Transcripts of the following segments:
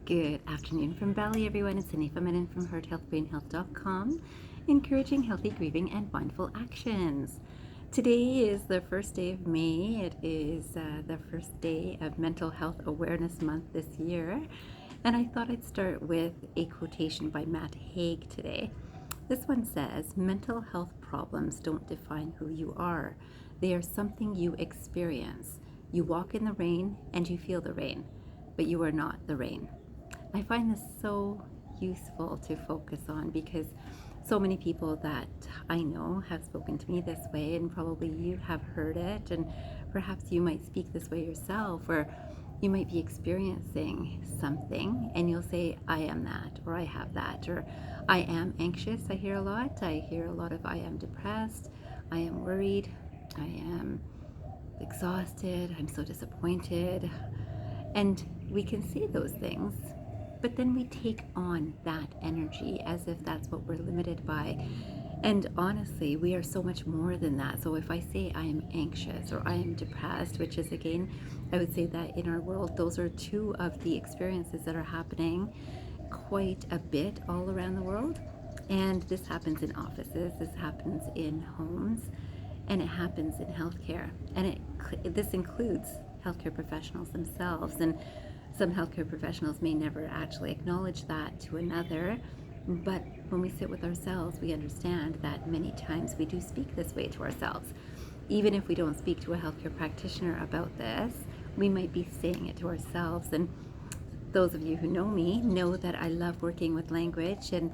Good afternoon from Bali, everyone. It's Annie Feminine from hearthealthbrainhealth.com, encouraging healthy grieving and mindful actions. Today is the first day of May. It is the first day of Mental Health Awareness Month this year. And I thought I'd start with a quotation by Haig today. This one says, "Mental health problems don't define who you are. They are something you experience. You walk in the rain and you feel the rain, but you are not the rain." I find this so useful to focus on because so many people that I know have spoken to me this way, and probably you have heard it, and perhaps you might speak this way yourself, or you might be experiencing something and you'll say, "I am that," or "I have that," or "I am anxious." I hear a lot of "I am depressed," "I am worried," "I am exhausted," "I'm so disappointed." And we can say those things, but then we take on that energy as if that's what we're limited by. And honestly, we are so much more than that. So if I say I am anxious or I am depressed, which is, again, I would say that in our world, those are two of the experiences that are happening quite a bit all around the world. And this happens in offices, this happens in homes, and it happens in healthcare. And this includes healthcare professionals themselves. And some healthcare professionals may never actually acknowledge that to another, but when we sit with ourselves, we understand that many times we do speak this way to ourselves. Even if we don't speak to a healthcare practitioner about this, we might be saying it to ourselves. And those of you who know me know that I love working with language and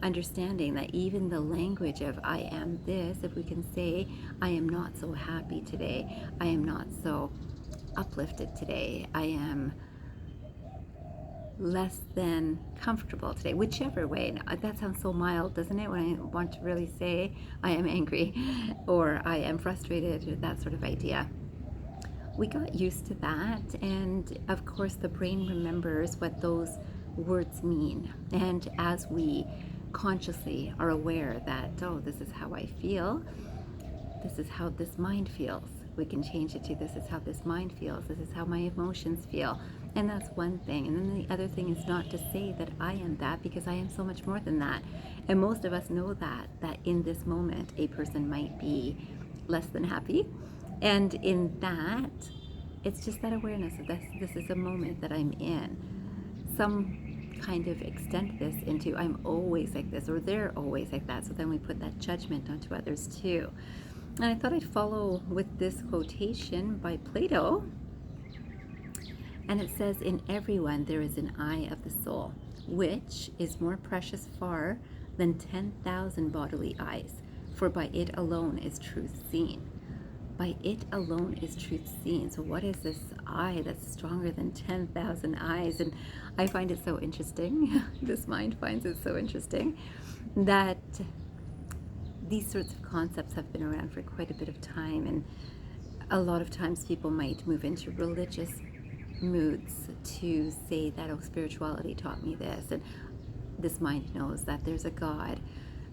understanding that even the language of "I am this," if we can say, "I am not so happy today," "I am not so uplifted today," "I am less than comfortable today," whichever way. Now, that sounds so mild, doesn't it, when I want to really say "I am angry" or "I am frustrated," or that sort of idea. We got used to that, and of course the brain remembers what those words mean. And as we consciously are aware that, oh, this is how I feel, this is how this mind feels, we can change it to "this is how this mind feels, this is how my emotions feel." And that's one thing. And then the other thing is not to say that I am that, because I am so much more than that. And most of us know that in this moment a person might be less than happy. And in that, it's just that awareness of this is a moment that I'm in. Some kind of extend this into "I'm always like this," or "they're always like that." So then we put that judgment onto others too. And I thought I'd follow with this quotation by Plato. And it says, "In everyone there is an eye of the soul, which is more precious far than 10,000 bodily eyes, for by it alone is truth seen." By it alone is truth seen. So what is this eye that's stronger than 10,000 eyes? And I find it so interesting, this mind finds it so interesting, that these sorts of concepts have been around for quite a bit of time. And a lot of times people might move into religious moods to say that, "Oh, spirituality taught me this," and this mind knows that there's a God,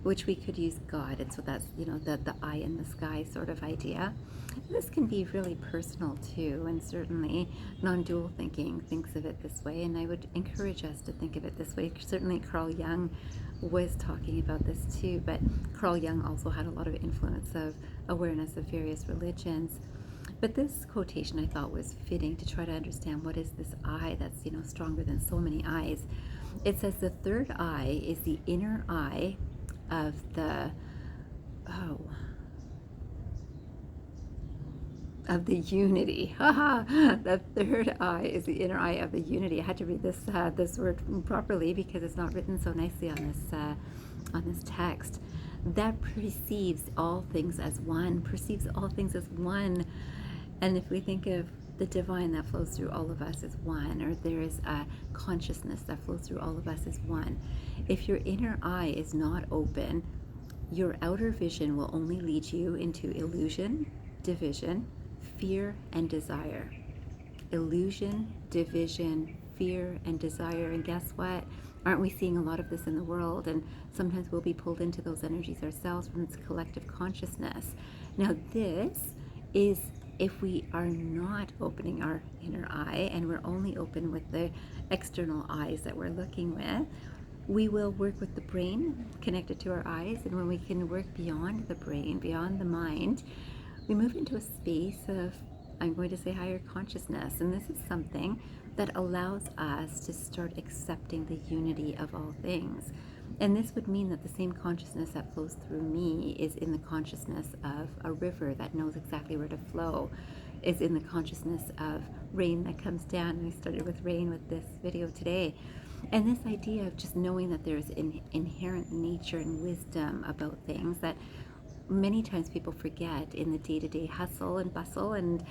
which we could use God, and so that's, the eye in the sky sort of idea. This can be really personal too, and certainly non-dual thinking thinks of it this way, and I would encourage us to think of it this way. Certainly Carl Jung was talking about this too, but Carl Jung also had a lot of influence of awareness of various religions. But this quotation I thought was fitting to try to understand what is this eye that's, stronger than so many eyes. It says the third eye is the inner eye of the unity. The third eye is the inner eye of the unity. I had to read this word properly because it's not written so nicely on this text. That perceives all things as one. Perceives all things as one. And if we think of the divine that flows through all of us as one, or there is a consciousness that flows through all of us as one, if your inner eye is not open, your outer vision will only lead you into illusion, division, fear, and desire. Illusion, division, fear, and desire. And guess what? Aren't we seeing a lot of this in the world? And sometimes we'll be pulled into those energies ourselves from this collective consciousness. Now, this is if we are not opening our inner eye and we're only open with the external eyes that we're looking with, we will work with the brain connected to our eyes. And when we can work beyond the brain, beyond the mind, we move into a space of, I'm going to say, higher consciousness. And this is something that allows us to start accepting the unity of all things. And this would mean that the same consciousness that flows through me is in the consciousness of a river that knows exactly where to flow, is in the consciousness of rain that comes down. And we started with rain with this video today. And this idea of just knowing that there's an inherent nature and wisdom about things that many times people forget in the day-to-day hustle and bustle and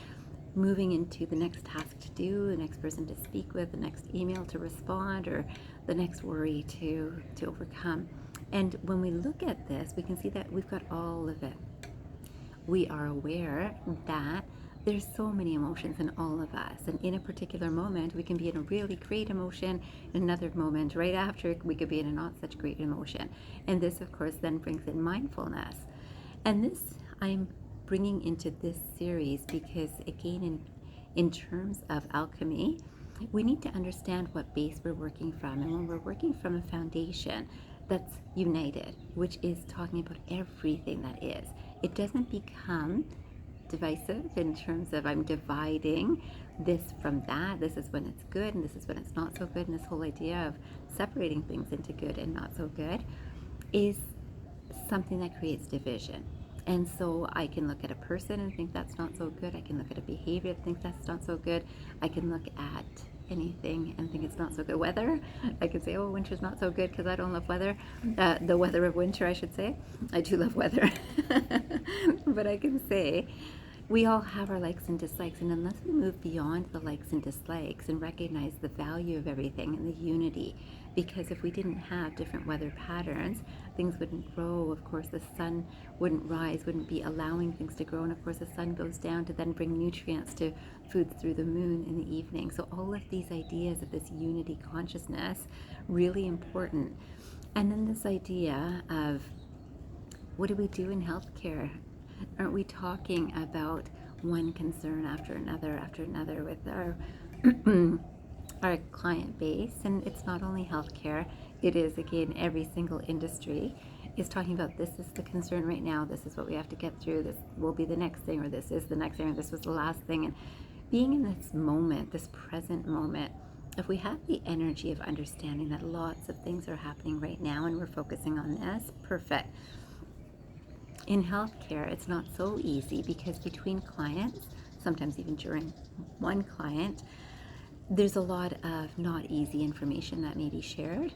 moving into the next task to do, the next person to speak with, the next email to respond, or the next worry to overcome. And when we look at this, we can see that we've got all of it. We are aware that there's so many emotions in all of us, and in a particular moment we can be in a really great emotion, in another moment right after we could be in a not such great emotion. And this of course then brings in mindfulness, and this I'm bringing into this series because again in terms of alchemy, we need to understand what base we're working from. And when we're working from a foundation that's united, which is talking about everything that is, it doesn't become divisive in terms of I'm dividing this from that. This is when it's good and this is when it's not so good. And this whole idea of separating things into good and not so good is something that creates division. And so I can look at a person and think that's not so good. I can look at a behavior and think that's not so good. I can look at anything and think it's not so good. Weather, I can say, oh, winter's not so good because I don't love weather. The weather of winter, I should say. I do love weather. But I can say we all have our likes and dislikes, and unless we move beyond the likes and dislikes and recognize the value of everything and the unity, because if we didn't have different weather patterns, things wouldn't grow. Of course, the sun wouldn't rise, wouldn't be allowing things to grow, and of course the sun goes down to then bring nutrients to foods through the moon in the evening. So all of these ideas of this unity consciousness, really important. And then this idea of what do we do in healthcare? Aren't we talking about one concern after another with our our client base? And it's not only healthcare, it is again every single industry is talking about this is the concern right now, this is what we have to get through, this will be the next thing, or this is the next thing, or this was the last thing. And being in this moment, this present moment, if we have the energy of understanding that lots of things are happening right now and we're focusing on this, perfect. In healthcare, it's not so easy because between clients, sometimes even during one client, there's a lot of not easy information that may be shared.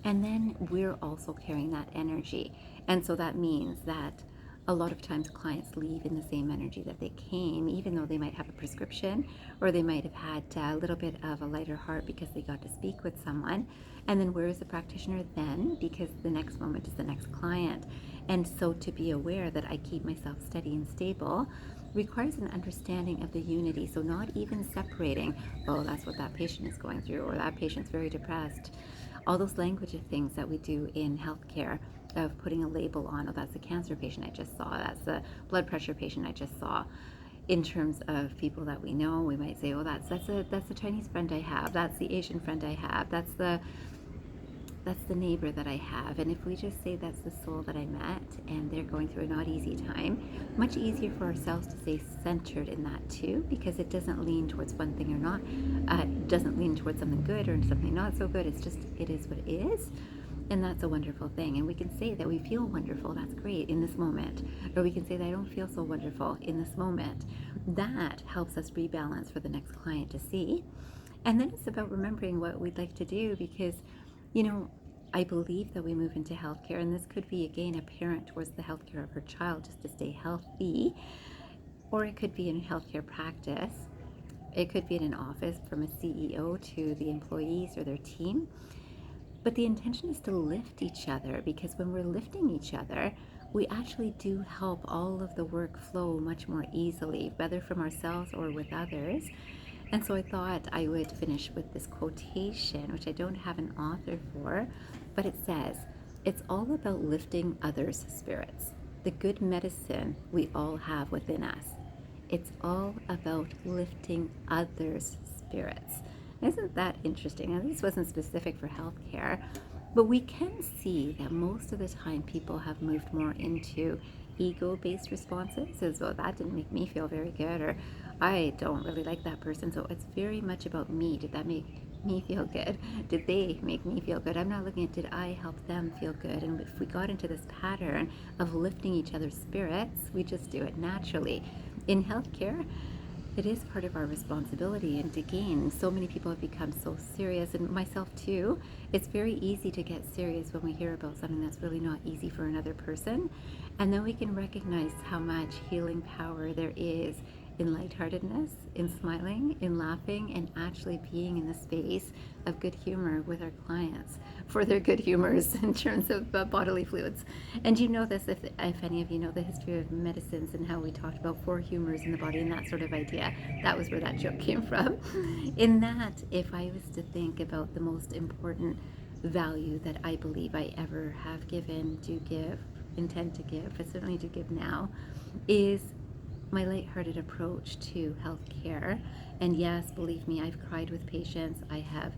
And then we're also carrying that energy. And so that means that a lot of times clients leave in the same energy that they came, even though they might have a prescription or they might have had a little bit of a lighter heart because they got to speak with someone. And then where is the practitioner then? Because the next moment is the next client. And so to be aware that I keep myself steady and stable requires an understanding of the unity. So not even separating, oh, that's what that patient is going through, or that patient's very depressed. All those language of things that we do in healthcare, of putting a label on, oh, that's a cancer patient I just saw, that's a blood pressure patient I just saw. In terms of people that we know, we might say, oh, that's the Chinese friend I have, that's the Asian friend I have, that's the neighbor that I have. And if we just say that's the soul that I met and they're going through a not easy time, much easier for ourselves to stay centered in that too, because it doesn't lean towards one thing or not, it doesn't lean towards something good or something not so good. It's just, it is what it is. And that's a wonderful thing. And we can say that we feel wonderful, that's great, in this moment. Or we can say that I don't feel so wonderful in this moment. That helps us rebalance for the next client to see. And then it's about remembering what we'd like to do, because, you know, I believe that we move into healthcare, and this could be, again, a parent towards the healthcare of her child just to stay healthy, or it could be in a healthcare practice. It could be in an office from a CEO to the employees or their team. But the intention is to lift each other, because when we're lifting each other, we actually do help all of the work flow much more easily, whether from ourselves or with others. And so I thought I would finish with this quotation, which I don't have an author for, but it says, it's all about lifting others' spirits, the good medicine we all have within us. It's all about lifting others' spirits. Isn't that interesting? Now, this wasn't specific for healthcare, but we can see that most of the time people have moved more into ego-based responses, as though that didn't make me feel very good, or I don't really like that person, so it's very much about me. Did that make me feel good? Did they make me feel good? I'm not looking at did I help them feel good. And if we got into this pattern of lifting each other's spirits, we just do it naturally. In healthcare, it is part of our responsibility. And again, so many people have become so serious, and myself too. It's very easy to get serious when we hear about something that's really not easy for another person. And then we can recognize how much healing power there is in lightheartedness, in smiling, in laughing, and actually being in the space of good humor with our clients for their good humors in terms of bodily fluids. And you know this, if any of you know the history of medicines and how we talked about four humors in the body and that sort of idea, that was where that joke came from. In that, if I was to think about the most important value that I believe I ever have given, do give, intend to give, I certainly do give now, is my lighthearted approach to healthcare. And yes, believe me, I've cried with patients, I have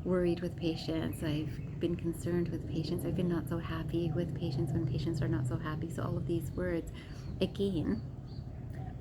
worried with patients, I've been concerned with patients, I've been not so happy with patients when patients are not so happy. So all of these words, again,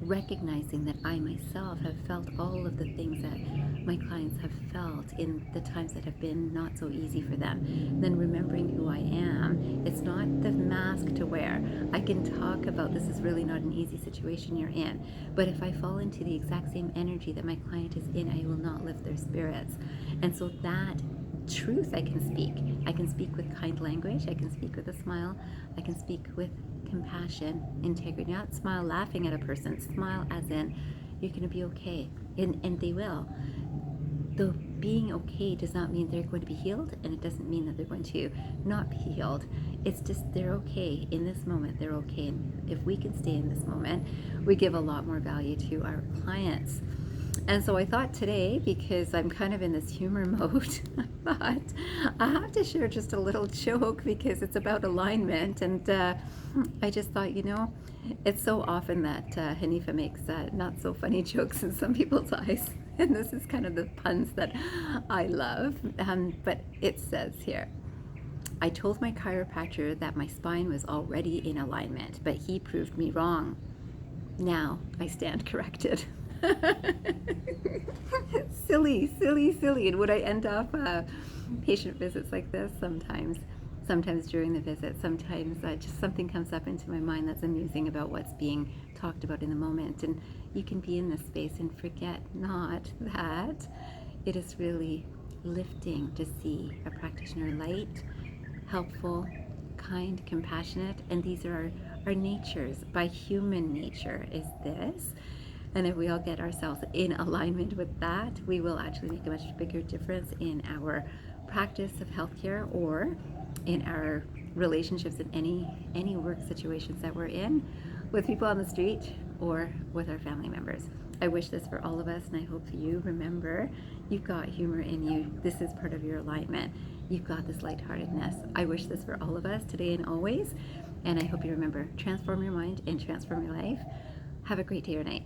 recognizing that I myself have felt all of the things that my clients have felt in the times that have been not so easy for them. Then remembering who I am, it's not the mask to wear. I can talk about this is really not an easy situation you're in, but if I fall into the exact same energy that my client is in, I will not lift their spirits. And so that truth I can speak. I can speak with kind language, I can speak with a smile, I can speak with compassion, integrity, not smile laughing at a person, smile as in you're going to be okay, and they will. Though being okay does not mean they're going to be healed, and it doesn't mean that they're going to not be healed. It's just they're okay in this moment, they're okay. And if we can stay in this moment, we give a lot more value to our clients. And so I thought today, because I'm kind of in this humor mode, I thought I have to share just a little joke because it's about alignment. And I just thought, it's so often that Hanifa makes not so funny jokes in some people's eyes. And this is kind of the puns that I love. But it says here, I told my chiropractor that my spine was already in alignment, but he proved me wrong. Now I stand corrected. Silly, silly, silly. And would I end up patient visits like this? Sometimes during the visit, sometimes just something comes up into my mind that's amusing about what's being talked about in the moment. And you can be in this space and forget not that it is really lifting to see a practitioner light, helpful, kind, compassionate, and these are our natures. By human nature is this. And if we all get ourselves in alignment with that, we will actually make a much bigger difference in our practice of healthcare or in our relationships in any work situations that we're in, with people on the street or with our family members. I wish this for all of us, and I hope you remember you've got humor in you. This is part of your alignment. You've got this lightheartedness. I wish this for all of us today and always, and I hope you remember, transform your mind and transform your life. Have a great day or night.